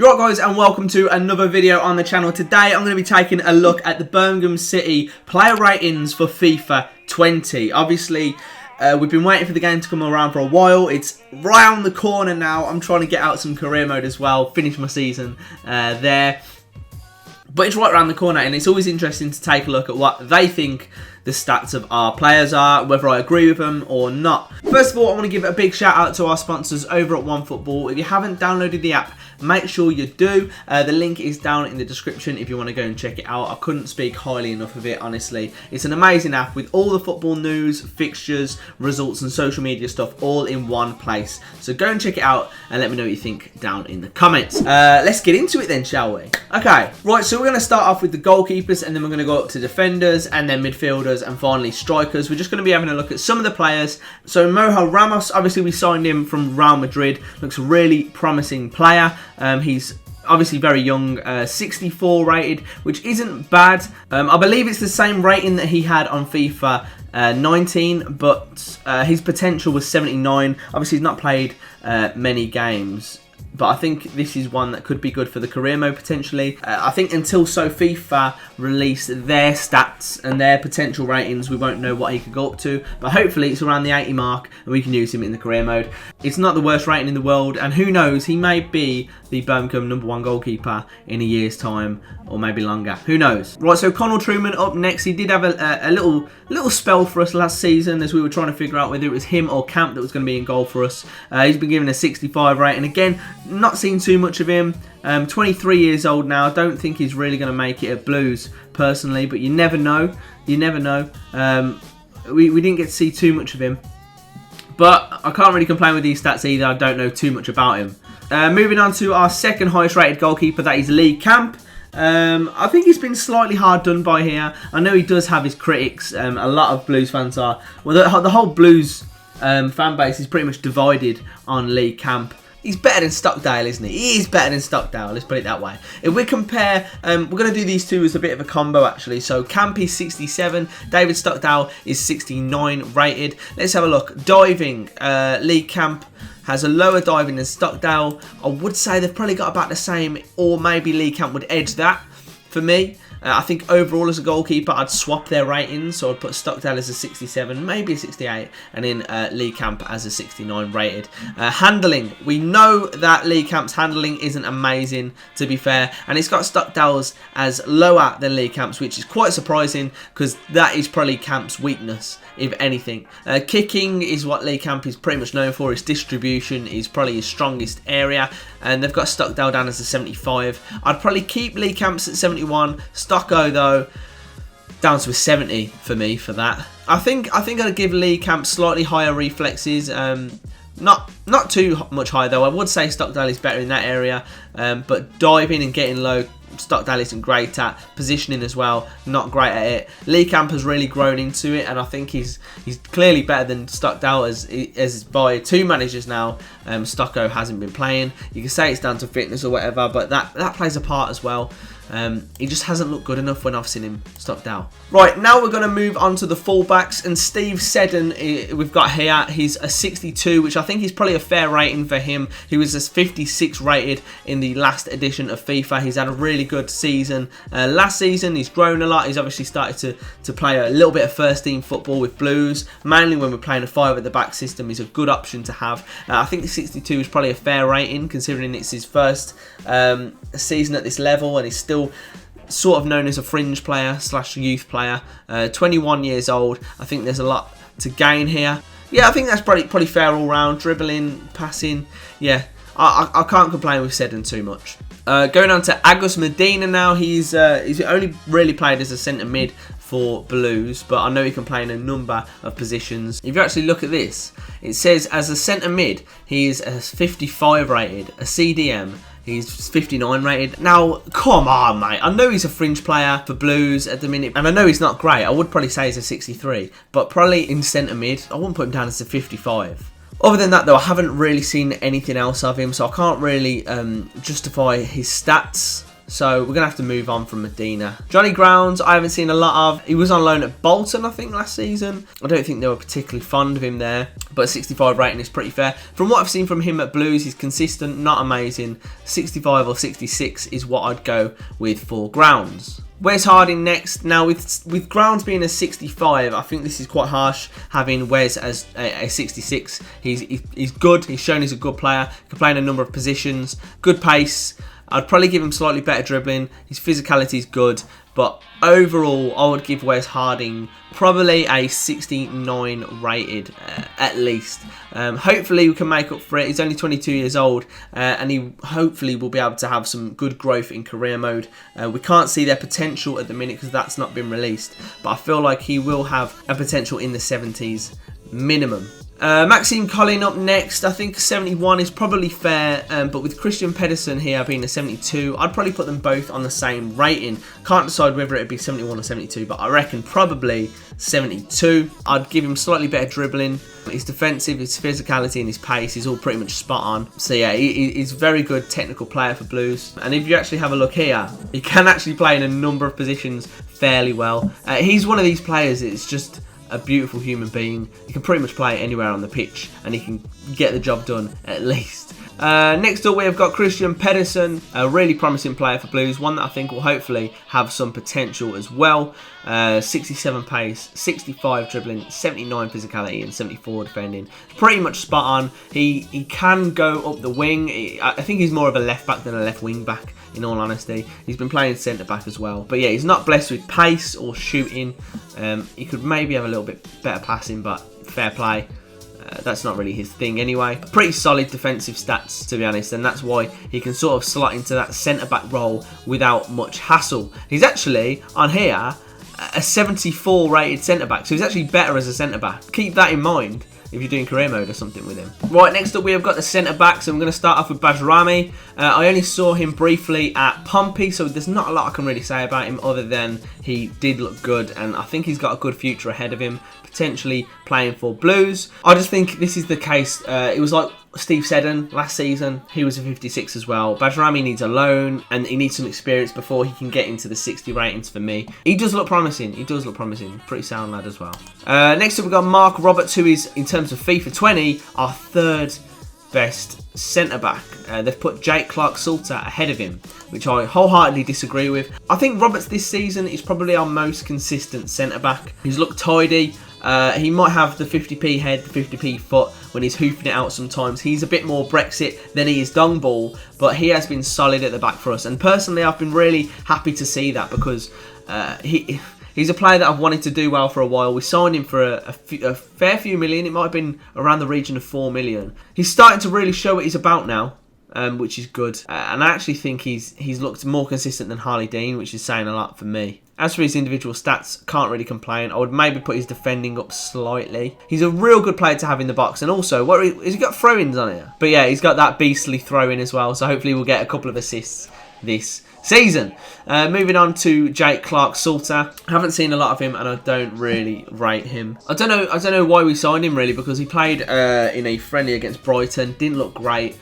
You're right guys, and welcome to another video on the channel. Today I'm going to be taking a look at the Birmingham City player ratings for FIFA 20. Obviously, we've been waiting for the game to come around for a while. It's round the corner now. I'm trying to get out some career mode as well, finish my season there. But it's right around the corner, and it's always interesting to take a look at what they think the stats of our players are, whether I agree with them or not. First of all, I want to give a big shout out to our sponsors over at OneFootball. If you haven't downloaded the app, make sure you do. The link is down in the description if you want to go and check it out. I couldn't speak highly enough of it, honestly. It's an amazing app with all the football news, fixtures, results and social media stuff all in one place. So go and check it out and let me know what you think down in the comments. Let's get into it then, shall we? Okay, right, so we're going to start off with the goalkeepers, and then we're going to go up to defenders and then midfielders and finally strikers. We're just going to be having a look at some of the players. So Mojo Ramos, obviously we signed him from Real Madrid. Looks a really promising player. He's obviously very young, 64 rated, which isn't bad. I believe it's the same rating that he had on FIFA 19, but his potential was 79. Obviously he's not played many games, but I think this is one that could be good for the career mode potentially. I think until FIFA release their stats and their potential ratings, we won't know what he could go up to. But hopefully it's around the 80 mark and we can use him in the career mode. It's not the worst rating in the world, and who knows, he may be the Birmingham #1 goalkeeper in a year's time or maybe longer. Who knows? Right, so Connell Truman up next. He did have a little spell for us last season as we were trying to figure out whether it was him or Camp that was going to be in goal for us. He's been given a 65 rating. Again, not seen too much of him. 23 years old now. I don't think he's really going to make it at Blues personally, but you never know. You never know. We didn't get to see too much of him, but I can't really complain with these stats either. I don't know too much about him. Moving on to our second highest rated goalkeeper, that is Lee Camp. I think he's been slightly hard done by here. I know he does have his critics. A lot of Blues fans are. Well, the whole Blues fan base is pretty much divided on Lee Camp. He's better than Stockdale, isn't he? He is better than Stockdale, let's put it that way. If we compare, we're going to do these two as a bit of a combo actually. So Camp is 67, David Stockdale is 69 rated. Let's have a look. Diving, Lee Camp has a lower diving than Stockdale. I would say they've probably got about the same, or maybe Lee Camp would edge that for me. I think overall as a goalkeeper, I'd swap their ratings. So I'd put Stockdale as a 67, maybe a 68, and then Lee Camp as a 69 rated. Handling. We know that Lee Camp's handling isn't amazing, to be fair. And it's got Stockdale's as lower than Lee Camp's, which is quite surprising because that is probably Camp's weakness, if anything. Kicking is what Lee Camp is pretty much known for. His distribution is probably his strongest area. And they've got Stockdale down as a 75. I'd probably keep Lee Camps at 71. Stocko, though, down to a 70 for me for that. I think I'd give Lee Camp slightly higher reflexes. Not too much high, though. I would say Stockdale is better in that area. But diving and getting low, Stockdale isn't great at. Positioning as well, not great at it. Lee Camp has really grown into it, and I think he's clearly better than Stockdale as by two managers now. Stocko hasn't been playing. You can say it's down to fitness or whatever, but that plays a part as well. He just hasn't looked good enough when I've seen him Stockdale. Right, now we're going to move on to the fullbacks, and Steve Seddon we've got here. He's a 62, which I think is probably a fair rating for him. He was a 56 rated in the last edition of FIFA. He's had a really good season. Last season, he's grown a lot. He's obviously started to play a little bit of first team football with Blues, mainly when we're playing a 5 at the back system. He's a good option to have. I think the 62 is probably a fair rating considering it's his first season at this level, and he's still sort of known as a fringe player / youth player. 21 years old. I think there's a lot to gain here. Yeah, I think that's probably fair all round. Dribbling, passing. Yeah, I can't complain with Seddon too much. Going on to Agus Medina now. He's only really played as a centre mid for Blues, but I know he can play in a number of positions. If you actually look at this, it says as a centre mid, he is a 55 rated, a CDM. He's 59 rated. Now, come on, mate. I know he's a fringe player for Blues at the minute, and I know he's not great. I would probably say he's a 63, but probably in centre mid, I wouldn't put him down as a 55. Other than that, though, I haven't really seen anything else of him, so I can't really justify his stats So we're going to have to move on from Medina. Johnny Grounds, I haven't seen a lot of. He was on loan at Bolton, I think, last season. I don't think they were particularly fond of him there. But 65 rating is pretty fair. From what I've seen from him at Blues, he's consistent, not amazing. 65 or 66 is what I'd go with for Grounds. Wes Harding next. Now, with Grounds being a 65, I think this is quite harsh having Wes as a 66. He's good. He's shown he's a good player. Can play in a number of positions. Good pace. I'd probably give him slightly better dribbling. His physicality is good. But overall, I would give Wes Harding probably a 69 rated, at least. Hopefully, we can make up for it. He's only 22 years old, and he hopefully will be able to have some good growth in career mode. We can't see their potential at the minute because that's not been released. But I feel like he will have a potential in the 70s minimum. Maxime Collin up next. I think 71 is probably fair, but with Christian Pedersen here being a 72, I'd probably put them both on the same rating. Can't decide whether it'd be 71 or 72, but I reckon probably 72. I'd give him slightly better dribbling. His defensive, his physicality and his pace is all pretty much spot on. So yeah, he's a very good technical player for Blues. And if you actually have a look here, he can actually play in a number of positions fairly well. He's one of these players, it's just a beautiful human being. He can pretty much play anywhere on the pitch and he can get the job done at least. Next up we have got Christian Pedersen, a really promising player for Blues, one that I think will hopefully have some potential as well. 67 pace, 65 dribbling, 79 physicality and 74 defending. Pretty much spot on. He can go up the wing. I think he's more of a left back than a left wing back, in all honesty. He's been playing centre back as well. But yeah, he's not blessed with pace or shooting. He could maybe have a little bit better passing, but fair play. That's not really his thing anyway. Pretty solid defensive stats, to be honest, and that's why he can sort of slot into that centre-back role without much hassle. He's actually, on here, a 74 rated centre-back, so he's actually better as a centre-back. Keep that in mind if you're doing career mode or something with him. Right, next up we have got the centre-backs. I'm going to start off with Brummie. I only saw him briefly at Pompey, so there's not a lot I can really say about him other than he did look good, and I think he's got a good future ahead of him, potentially playing for Blues. I just think this is the case. It was like Steve Seddon last season. He was a 56 as well. Brummie needs a loan and he needs some experience before he can get into the 60 ratings for me. He does look promising. He does look promising. Pretty sound lad as well. Next up we've got Mark Roberts, who is, in terms of FIFA 20, our third best centre-back. They've put Jake Clark-Salter ahead of him, which I wholeheartedly disagree with. I think Roberts this season is probably our most consistent centre-back. He's looked tidy. He might have the 50p head, the 50p foot when he's hoofing it out sometimes. He's a bit more Brexit than he is dung ball, but he has been solid at the back for us. And personally, I've been really happy to see that because he's a player that I've wanted to do well for a while. We signed him for a fair few million. It might have been around the region of 4 million. He's starting to really show what he's about now. Which is good. And I actually think he's looked more consistent than Harley Dean, which is saying a lot for me. As for his individual stats, can't really complain. I would maybe put his defending up slightly. He's a real good player to have in the box. And also, has he got throw-ins on here? But yeah, he's got that beastly throw-in as well. So hopefully we'll get a couple of assists this season. Moving on to Jake Clark-Salter. I haven't seen a lot of him and I don't really rate him. I don't know why we signed him really, because he played in a friendly against Brighton. Didn't look great.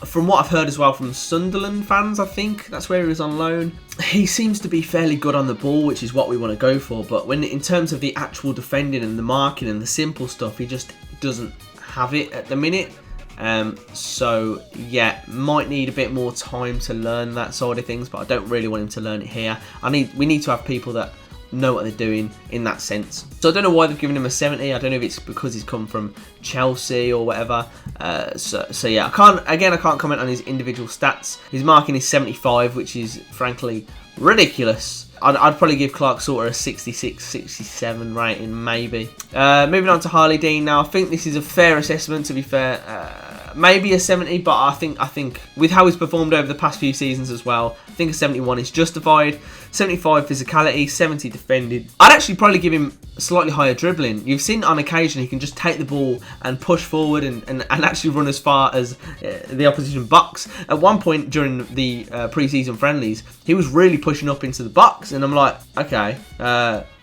From what I've heard as well from Sunderland fans, I think that's where he was on loan. He seems to be fairly good on the ball, which is what we want to go for. But when in terms of the actual defending and the marking and the simple stuff, he just doesn't have it at the minute. So yeah, might need a bit more time to learn that side of things, but I don't really want him to learn it here. We need to have people that know what they're doing in that sense. So I don't know why they've given him a 70. I don't know if it's because he's come from Chelsea or whatever. So yeah, I can't comment on his individual stats. His marking is 75, which is frankly ridiculous. I'd probably give Clark-Salter a 66, 67 rating, maybe. Moving on to Harley Dean now. I think this is a fair assessment, to be fair. Maybe a 70, but I think with how he's performed over the past few seasons as well, I think a 71 is justified. 75 physicality, 70 defended. I'd actually probably give him slightly higher dribbling. You've seen on occasion he can just take the ball and push forward and actually run as far as the opposition box. At one point during the pre-season friendlies, he was really pushing up into the box, and I'm like, okay,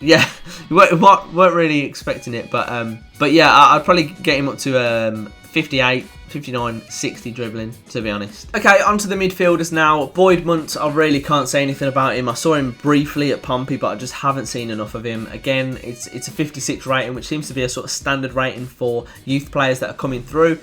yeah, weren't really expecting it, but yeah, I'd probably get him up to 58, 59, 60 dribbling, to be honest. Okay, on to the midfielders now. Boyd Munt, I really can't say anything about him. I saw him briefly at Pompey, but I just haven't seen enough of him. Again, it's a 56 rating, which seems to be a sort of standard rating for youth players that are coming through.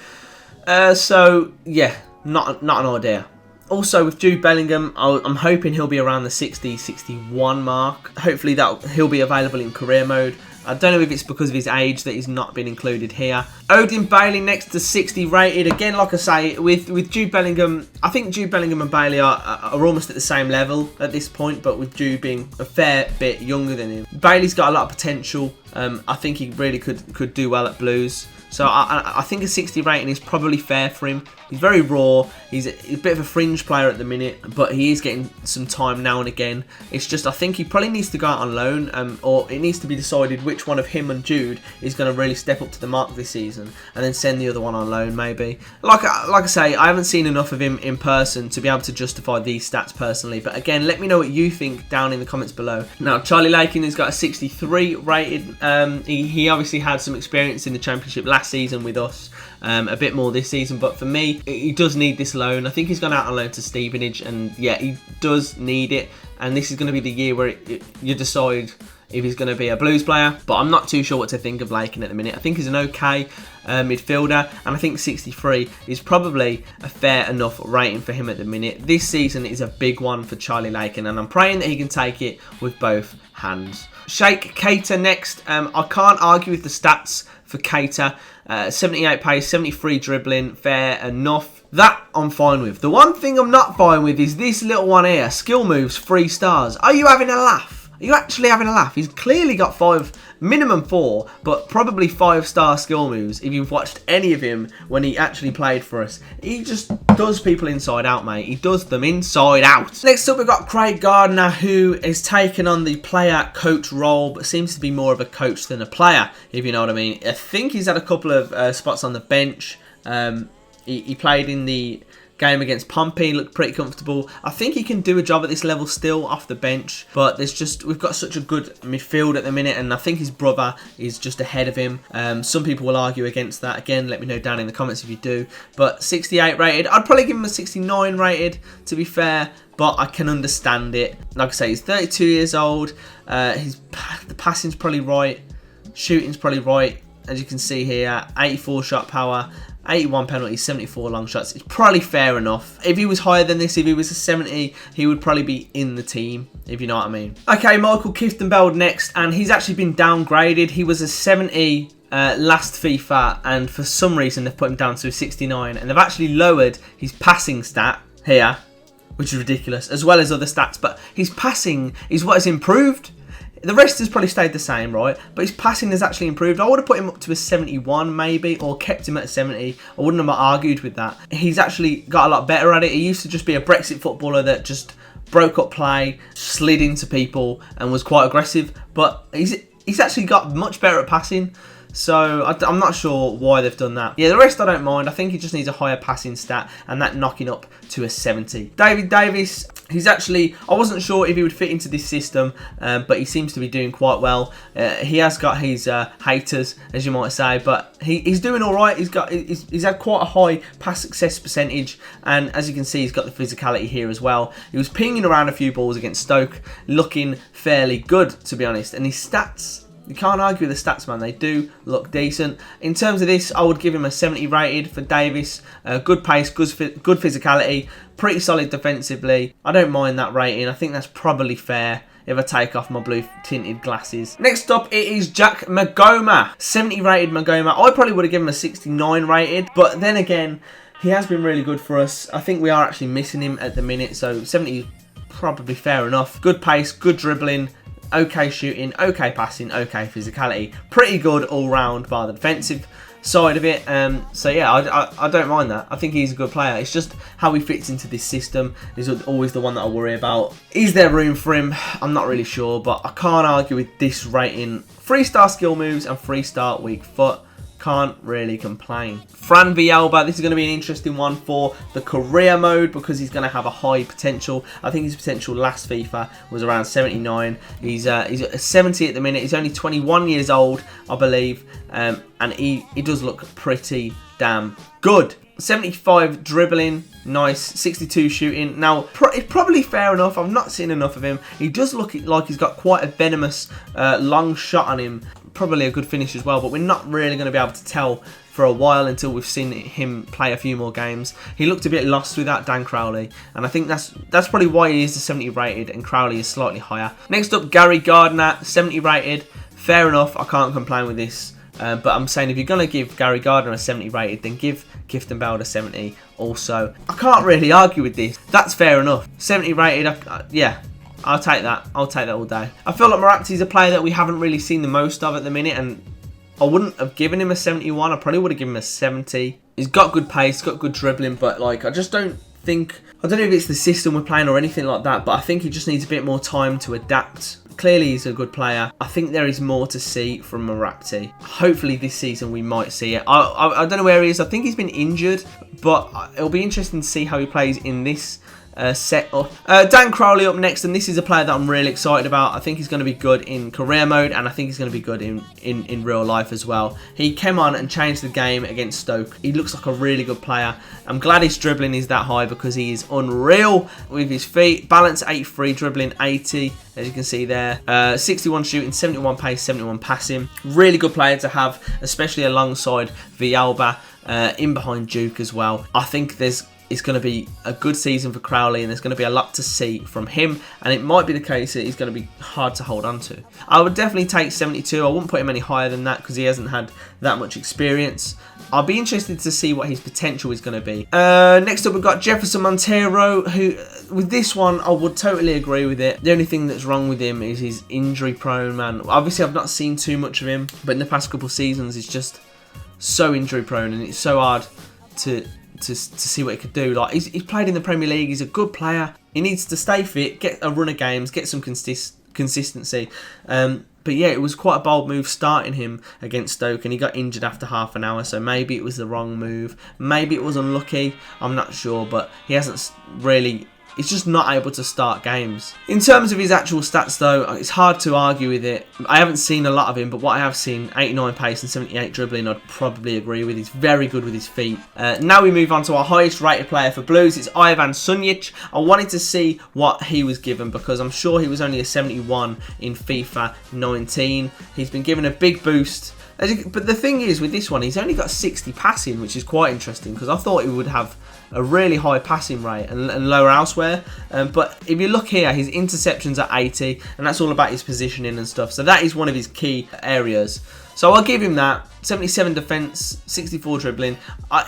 So, yeah, not an idea. Also, with Jude Bellingham, I'm hoping he'll be around the 60, 61 mark. Hopefully he'll be available in career mode. I don't know if it's because of his age that he's not been included here. Odin Bailey next to 60 rated. Again, like I say, with Jude Bellingham, I think Jude Bellingham and Bailey are almost at the same level at this point, but with Jude being a fair bit younger than him. Bailey's got a lot of potential. I think he really could do well at Blues. So I think a 60 rating is probably fair for him. He's very raw. He's a bit of a fringe player at the minute, but he is getting some time now and again. It's just I think he probably needs to go out on loan, or it needs to be decided which one of him and Jude is going to really step up to the mark this season, and then send the other one on loan maybe. Like I say, I haven't seen enough of him in person to be able to justify these stats personally. But again, let me know what you think down in the comments below. Now, Charlie Lakin has got a 63 rated. He obviously had some experience in the Championship last season with us. A bit more this season, but for me, he does need this loan. I think he's gone out on loan to Stevenage, and yeah, he does need it. And this is going to be the year where you decide if he's going to be a Blues player. But I'm not too sure what to think of Lakin at the minute. I think he's an okay midfielder, and I think 63 is probably a fair enough rating for him at the minute. This season is a big one for Charlie Lakin, and I'm praying that he can take it with both hands. Sheikh Keita next. I can't argue with the stats for Keita. 78 pace, 73 dribbling, fair enough. That I'm fine with. The one thing I'm not fine with is this little one here. Skill moves, 3 stars. Are you having a laugh? Are you actually having a laugh? He's clearly got 5, minimum 4, but probably 5-star skill moves if you've watched any of him when he actually played for us. He just does people inside out, mate. He does them inside out. Next up, we've got Craig Gardner, who is taking on the player-coach role, but seems to be more of a coach than a player, if you know what I mean. I think he's had a couple of spots on the bench. He played in the game against Pompey, looked pretty comfortable. I think he can do a job at this level still off the bench, but we've got such a good midfield at the minute, and I think his brother is just ahead of him. Some people will argue against that. Again, let me know down in the comments if you do. But 68 rated, I'd probably give him a 69 rated to be fair, but I can understand it. Like I say, he's 32 years old. The passing's probably right, shooting's probably right. As you can see here, 84 shot power, 81 penalties, 74 long shots. It's probably fair enough. If he was higher than this, if he was a 70, he would probably be in the team, if you know what I mean. Okay, Michael Kieftenbeld next, and he's actually been downgraded. He was a 70 last FIFA, and for some reason they've put him down to a 69, and they've actually lowered his passing stat here, which is ridiculous, as well as other stats, but his passing is what has improved. The rest has probably stayed the same, right? But his passing has actually improved. I would have put him up to a 71 maybe, or kept him at a 70. I wouldn't have argued with that. He's actually got a lot better at it. He used to just be a Brexit footballer that just broke up play, slid into people, and was quite aggressive. But he's actually got much better at passing. So I'm not sure why they've done that. Yeah, the rest I don't mind. I think he just needs a higher passing stat, and that knocking up to a 70. David Davis, he's actually, I wasn't sure if he would fit into this system, but he seems to be doing quite well. He has got his haters, as you might say, but he's doing all right. He's had quite a high pass success percentage, and as you can see, he's got the physicality here as well. He was pinging around a few balls against Stoke, looking fairly good, to be honest, and his stats, you can't argue with the stats, man. They do look decent. In terms of this, I would give him a 70 rated for Davis. Good pace, good physicality, pretty solid defensively. I don't mind that rating. I think that's probably fair if I take off my blue tinted glasses. Next up, it is Jack Magoma. 70 rated Magoma. I probably would have given him a 69 rated, but then again, he has been really good for us. I think we are actually missing him at the minute, so 70 is probably fair enough. Good pace, good dribbling, okay shooting, okay passing, okay physicality. Pretty good all round by the defensive side of it. So yeah, I don't mind that. I think he's a good player. It's just how he fits into this system is always the one that I worry about. Is there room for him? I'm not really sure, but I can't argue with this rating. 3-star skill moves and 3-star weak foot. Can't really complain. Fran Villalba, this is going to be an interesting one for the career mode because he's going to have a high potential. I think his potential last FIFA was around 79. He's at 70 at the minute. He's only 21 years old, I believe, and he does look pretty damn good. 75 dribbling, nice. 62 shooting. Now, it's probably fair enough. I've not seen enough of him. He does look like he's got quite a venomous long shot on him. Probably a good finish as well, but we're not really going to be able to tell for a while until we've seen him play a few more games. He looked a bit lost without Dan Crowley, and I think that's probably why he is the 70 rated and Crowley is slightly higher. Next up, Gary Gardner, 70 rated. Fair enough, I can't complain with this. But I'm saying if you're going to give Gary Gardner a 70 rated, then give Clifton Bell a 70 also. I can't really argue with this. That's fair enough. 70 rated, yeah. I'll take that. I'll take that all day. I feel like Marapti's a player that we haven't really seen the most of at the minute, and I wouldn't have given him a 71. I probably would have given him a 70. He's got good pace, got good dribbling, but like I just don't think... I don't know if it's the system we're playing or anything like that, but I think he just needs a bit more time to adapt. Clearly he's a good player. I think there is more to see from Marapti. Hopefully this season we might see it. I don't know where he is. I think he's been injured, but it'll be interesting to see how he plays in this set up. Dan Crowley up next, and this is a player that I'm really excited about. I think he's going to be good in career mode, and I think he's going to be good in real life as well. He came on and changed the game against Stoke. He looks like a really good player. I'm glad his dribbling is that high because he is unreal with his feet. Balance 83, dribbling 80, as you can see there. 61 shooting, 71 pace, 71 passing. Really good player to have, especially alongside Villalba, in behind Duke as well. I think it's going to be a good season for Crowley, and there's going to be a lot to see from him, and it might be the case that he's going to be hard to hold on to. I would definitely take 72. I wouldn't put him any higher than that because he hasn't had that much experience. I'll be interested to see what his potential is going to be. Next up, we've got Jefferson Montero, who, with this one, I would totally agree with it. The only thing that's wrong with him is he's injury prone, man. Obviously, I've not seen too much of him, but in the past couple of seasons, he's just so injury prone, and it's so hard to see what he could do. Like he's played in the Premier League. He's a good player. He needs to stay fit, get a run of games, get some consistency. But yeah, it was quite a bold move starting him against Stoke, and he got injured after half an hour. So maybe it was the wrong move. Maybe it was unlucky. I'm not sure, but he hasn't really... He's just not able to start games. In terms of his actual stats though, it's hard to argue with it. I haven't seen a lot of him, but what I have seen, 89 pace and 78 dribbling, I'd probably agree with. He's very good with his feet. Now we move on to our highest rated player for Blues. It's Ivan Sunjic. I wanted to see what he was given because I'm sure he was only a 71 in FIFA 19. He's been given a big boost. But the thing is, with this one, he's only got 60 passing, which is quite interesting because I thought he would have a really high passing rate and lower elsewhere. But if you look here, his interceptions are 80, and that's all about his positioning and stuff. So that is one of his key areas. So I'll give him that. 77 defence, 64 dribbling.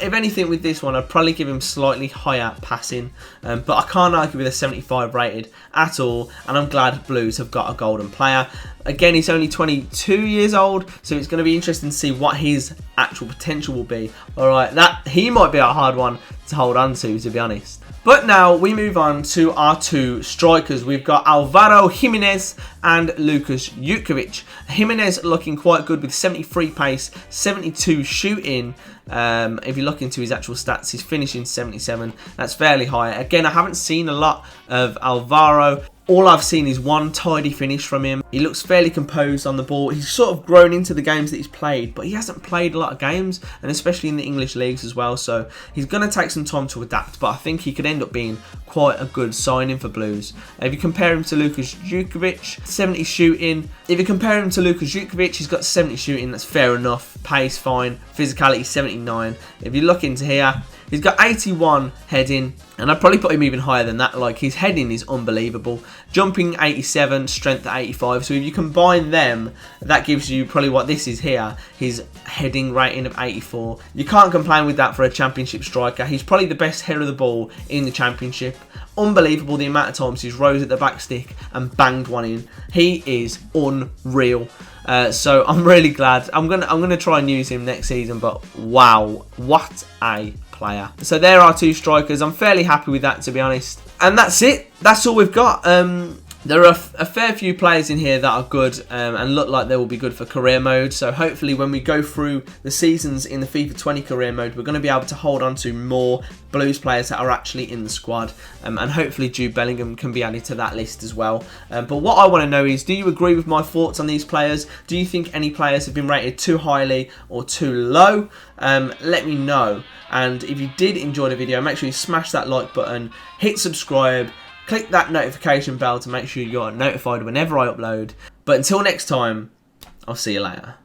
If anything with this one, I'd probably give him slightly higher passing. But I can't argue with a 75 rated at all. And I'm glad Blues have got a golden player. Again, he's only 22 years old, so it's going to be interesting to see what his actual potential will be. Alright, he might be a hard one to hold on to be honest. But now we move on to our two strikers. We've got Alvaro Jimenez and Lucas Jutkovic. Jimenez looking quite good with 73 pace, 72 shooting. If you look into his actual stats, he's finishing 77. That's fairly high. Again, I haven't seen a lot of Alvaro. All I've seen is one tidy finish from him. He looks fairly composed on the ball. He's sort of grown into the games that he's played, but he hasn't played a lot of games, and especially in the English leagues as well. So he's going to take some time to adapt, but I think he could end up being quite a good signing for Blues. If you compare him to Lucas Jutkovic, 70 shooting. If you compare him to Lucas Jutkovic, he's got 70 shooting. That's fair enough. Pace, fine. Physicality, 79. If you look into here, he's got 81 heading, and I'd probably put him even higher than that. Like, his heading is unbelievable. Jumping 87, strength at 85. So if you combine them, that gives you probably what this is here. His heading rating of 84. You can't complain with that for a championship striker. He's probably the best header of the ball in the championship. Unbelievable the amount of times he's rose at the back stick and banged one in. He is unreal. So I'm really glad. I'm gonna try and use him next season. But wow, what a player. So there are two strikers. I'm fairly happy with that, to be honest. And that's it. That's all we've got. There are a fair few players in here that are good and look like they will be good for career mode. So hopefully when we go through the seasons in the FIFA 20 career mode, we're going to be able to hold on to more Blues players that are actually in the squad. And hopefully Jude Bellingham can be added to that list as well. But what I want to know is, do you agree with my thoughts on these players? Do you think any players have been rated too highly or too low? Let me know. And if you did enjoy the video, make sure you smash that like button, hit subscribe, click that notification bell to make sure you're notified whenever I upload. But until next time, I'll see you later.